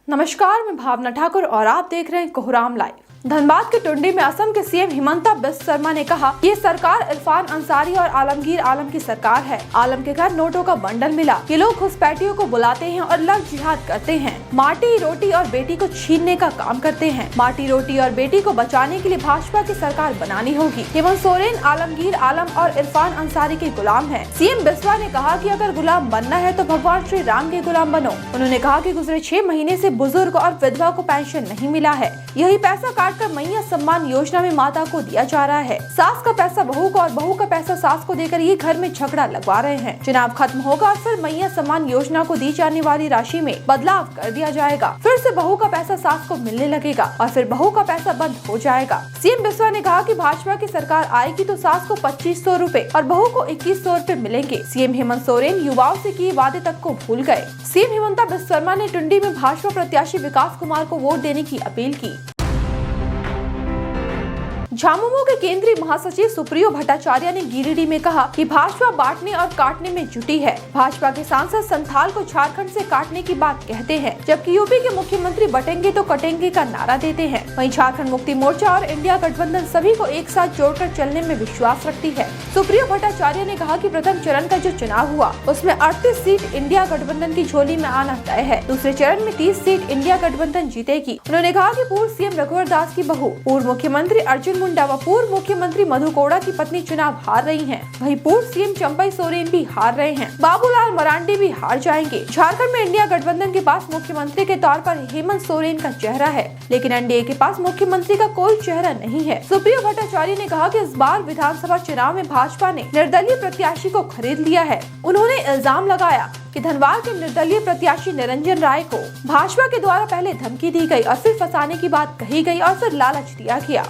नमस्कार, मैं भावना ठाकुर और आप देख रहे हैं कोहराम लाइव। धनबाद के टुंडी में असम के सीएम हिमंता बिस्वा शर्मा ने कहा ये सरकार इरफान अंसारी और आलमगीर आलम की सरकार है। आलम के घर नोटों का बंडल मिला। ये लोग घुसपैठियों को बुलाते हैं और लव जिहाद करते हैं। माटी, रोटी और बेटी को छीनने का काम करते हैं। माटी, रोटी और बेटी को बचाने के लिए भाजपा की सरकार बनानी होगी। हेमंत सोरेन आलमगीर आलम और इरफान अंसारी के गुलाम है। सीएम बिस्वा ने कहा कि अगर गुलाम बनना है तो भगवान श्री राम के गुलाम बनो। उन्होंने कहा कि गुजरे 6 महीने से बुजुर्ग और विधवा को पेंशन नहीं मिला है। यही पैसा काटकर मैया सम्मान योजना में माता को दिया जा रहा है। सास का पैसा बहू को और बहू का पैसा सास को देकर ये घर में झगड़ा लगवा रहे हैं। चुनाव खत्म होगा और फिर मैया सम्मान योजना को दी जाने वाली राशि में बदलाव कर दिया जाएगा। फिर से बहू का पैसा सास को मिलने लगेगा और फिर बहू का पैसा बंद हो जाएगा। सीएम बिस्वा ने कहा कि भाजपा की सरकार आएगी तो सास को 2500 रूपए और बहू को 2100 रूपए मिलेंगे। सीएम हेमंत सोरेन युवाओं से किए वादे तक को भूल गए। सीएम हिमंता बिस्वा शर्मा ने टुंडी में भाजपा प्रत्याशी विकास कुमार को वोट देने की अपील की। झामुमो के केंद्रीय महासचिव सुप्रियो भट्टाचार्य ने गिरिडीह में कहा कि भाजपा बांटने और काटने में जुटी है। भाजपा के सांसद संथाल को झारखंड से काटने की बात कहते हैं, जबकि यूपी के मुख्यमंत्री बटेंगे तो कटेंगे का नारा देते हैं। वहीं झारखंड मुक्ति मोर्चा और इंडिया गठबंधन सभी को एक साथ जोड़कर चलने में विश्वास रखती है। सुप्रियो भट्टाचार्य ने कहा कि प्रथम चरण का जो चुनाव हुआ उसमें 38 सीट इंडिया गठबंधन की झोली में आना तय है। दूसरे चरण में 30 सीट इंडिया गठबंधन जीतेगी। उन्होंने कहा कि पूर्व सीएम रघुवर दास की बहू, पूर्व मुख्यमंत्री अर्जुन मुंडा व पूर्व मुख्यमंत्री मधु कोड़ा की पत्नी चुनाव हार रही हैं। वहीं पूर्व सीएम चंपई सोरेन भी हार रहे हैं। बाबूलाल मरांडी भी हार जाएंगे। झारखंड में इंडिया गठबंधन के पास मुख्यमंत्री के तौर पर हेमंत सोरेन का चेहरा है, लेकिन एनडीए के पास मुख्यमंत्री का कोई चेहरा नहीं है। सुप्रियो भट्टाचार्य ने कहा कि इस बार विधानसभा चुनाव में भाजपा ने निर्दलीय प्रत्याशी को खरीद लिया है। उन्होंने इल्जाम लगाया कि धनबाद के निर्दलीय प्रत्याशी निरंजन राय को भाजपा के द्वारा पहले धमकी दी गई और फिर फंसाने की बात कही गई और फिर लालच दिया गया।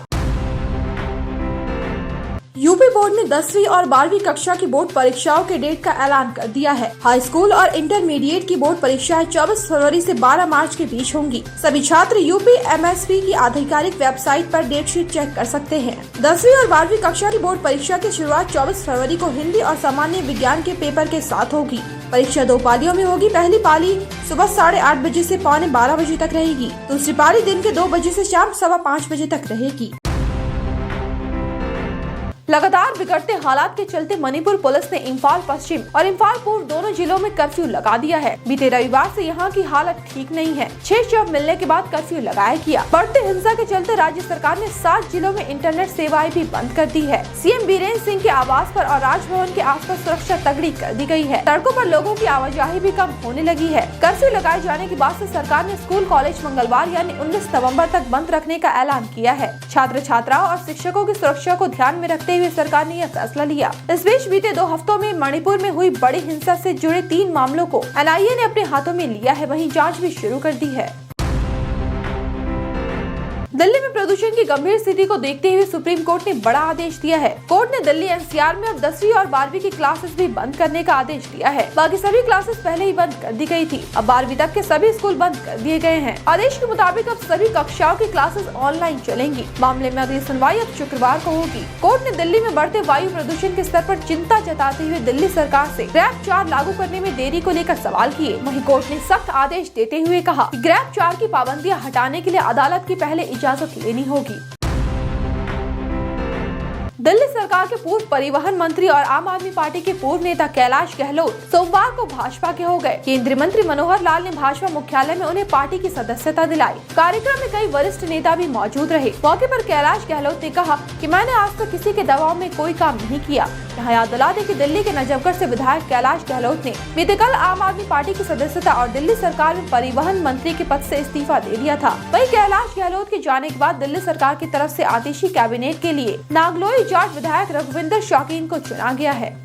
यूपी बोर्ड ने 10वीं और 12वीं कक्षा की बोर्ड परीक्षाओं के डेट का ऐलान कर दिया है। हाई स्कूल और इंटरमीडिएट की बोर्ड परीक्षाएं 24 फरवरी से 12 मार्च के बीच होंगी। सभी छात्र यूपी एमएसपी की आधिकारिक वेबसाइट पर डेट शीट चेक कर सकते हैं। 10वीं और 12वीं कक्षा की बोर्ड परीक्षा की शुरुआत 24 फरवरी को हिंदी और सामान्य विज्ञान के पेपर के साथ होगी। परीक्षा 2 पालियों में होगी। पहली पाली सुबह 8:30 बजे से पौने 12 बजे तक रहेगी। दूसरी पाली दिन के 2 बजे से शाम 5:15 बजे तक रहेगी। लगातार बिगड़ते हालात के चलते मणिपुर पुलिस ने इम्फाल पश्चिम और इम्फाल पूर्व दोनों जिलों में कर्फ्यू लगा दिया है। बीते रविवार से यहां की हालत ठीक नहीं है। 6 शव मिलने के बाद कर्फ्यू लगाया गया। बढ़ते हिंसा के चलते राज्य सरकार ने 7 जिलों में इंटरनेट सेवाएं भी बंद कर दी है। सीएम बीरेन्द्र सिंह के आवास पर और राजभवन के आसपास सुरक्षा तगड़ी कर दी गई है। सड़कों पर लोगों की आवाजाही भी कम होने लगी है। कर्फ्यू लगाए जाने के बाद से सरकार ने स्कूल कॉलेज मंगलवार यानी 19 नवम्बर तक बंद रखने का ऐलान किया है। छात्र छात्राओं और शिक्षकों की सुरक्षा को ध्यान में रखते हुए सरकार ने यह फैसला लिया। इस बीच बीते 2 हफ्तों में मणिपुर में हुई बड़ी हिंसा से जुड़े 3 मामलों को एनआईए ने अपने हाथों में लिया है। वहीं जांच भी शुरू कर दी है। दिल्ली में प्रदूषण की गंभीर स्थिति को देखते हुए सुप्रीम कोर्ट ने बड़ा आदेश दिया है। कोर्ट ने दिल्ली एनसीआर में अब 10वीं और 12वीं की क्लासेस भी बंद करने का आदेश दिया है। बाकी सभी क्लासेस पहले ही बंद कर दी गई थी। अब 12वीं तक के सभी स्कूल बंद कर दिए गए हैं। आदेश के मुताबिक अब सभी कक्षाओं की क्लासेस ऑनलाइन चलेंगी। मामले में अगली सुनवाई अब शुक्रवार को होगी। कोर्ट ने दिल्ली में बढ़ते वायु प्रदूषण के स्तर पर चिंता जताते हुए दिल्ली सरकार से ग्रैब 4 लागू करने में देरी को लेकर सवाल किए। वहीं कोर्ट ने सख्त आदेश देते हुए कहा कि ग्रैब 4 की पाबंदियां हटाने के लिए अदालत की पहले इजाजत लेनी होगी। दिल्ली सरकार के पूर्व परिवहन मंत्री और आम आदमी पार्टी के पूर्व नेता कैलाश गहलोत सोमवार को भाजपा के हो गए। केंद्रीय मंत्री मनोहर लाल ने भाजपा मुख्यालय में उन्हें पार्टी की सदस्यता दिलाई। कार्यक्रम में कई वरिष्ठ नेता भी मौजूद रहे। मौके पर कैलाश गहलोत ने कहा कि मैंने आज तक किसी के दबाव में कोई काम नहीं किया। यहाँ याद दिला दें कि दिल्ली के नजफगढ़ से विधायक कैलाश गहलोत ने बीते कल आम आदमी पार्टी की सदस्यता और दिल्ली सरकार में परिवहन मंत्री के पद से इस्तीफा दे दिया था। वहीं कैलाश गहलोत के जाने के बाद दिल्ली सरकार की तरफ से आतिशी कैबिनेट के लिए नागलोई जाट विधायक रघुविंदर शौकीन को चुना गया है।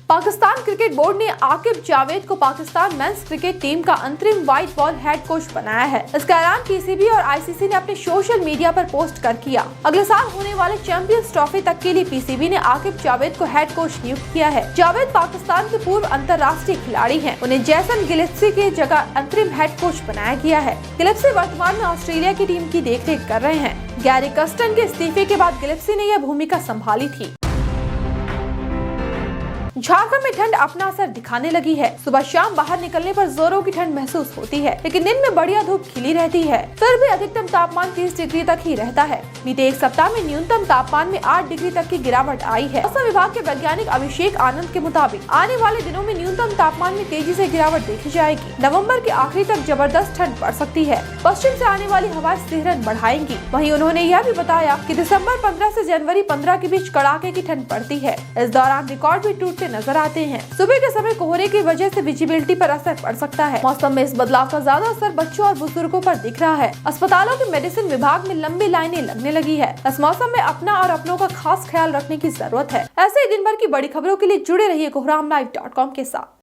पाकिस्तान क्रिकेट बोर्ड ने आकिब जावेद को पाकिस्तान मेंस क्रिकेट टीम का अंतरिम व्हाइट बॉल हेड कोच बनाया है। इसका ऐलान पीसीबी और आईसीसी ने अपने सोशल मीडिया पर पोस्ट कर किया। अगले साल होने वाले चैंपियंस ट्रॉफी तक के लिए पीसीबी ने आकिब जावेद को हेड कोच नियुक्त किया है। जावेद पाकिस्तान के पूर्व अंतर्राष्ट्रीय खिलाड़ी हैं। उन्हें जैसन गिलेप्सी की जगह अंतरिम हेड कोच बनाया गया है। गिलेप्सी वर्तमान में ऑस्ट्रेलिया की टीम की देखरेख कर रहे हैं। गैरी कर्स्टन के इस्तीफे के बाद गिलेप्सी ने यह भूमिका संभाली थी। झारखंड में ठंड अपना असर दिखाने लगी है। सुबह शाम बाहर निकलने पर जोरों की ठंड महसूस होती है, लेकिन दिन में बढ़िया धूप खिली रहती है। फिर भी अधिकतम तापमान 30 डिग्री तक ही रहता है। बीते एक सप्ताह में न्यूनतम तापमान में 8 डिग्री तक की गिरावट आई है। मौसम विभाग के वैज्ञानिक अभिषेक आनंद के मुताबिक आने वाले दिनों में न्यूनतम तापमान में तेजी से गिरावट देखी जाएगी। नवंबर के आखिरी तक जबरदस्त ठंड पड़ सकती है। पश्चिम से आने वाली हवाएं सिहरन बढ़ाएंगी। वहीं उन्होंने यह भी बताया कि दिसंबर 15 से जनवरी 15 के बीच कड़ाके की ठंड पड़ती है। इस दौरान रिकॉर्ड भी टूटते नजर आते हैं। सुबह के समय कोहरे की वजह से विजिबिलिटी पर असर पड़ सकता है। मौसम में इस बदलाव का ज्यादा असर बच्चों और बुजुर्गों पर दिख रहा है। अस्पतालों के मेडिसिन विभाग में लंबी लाइनें लगने लगी है। इस मौसम में अपना और अपनों का खास ख्याल रखने की जरूरत है। ऐसे ही दिन भर की बड़ी खबरों के लिए जुड़े रहिए कोहरामलाइव.com के साथ।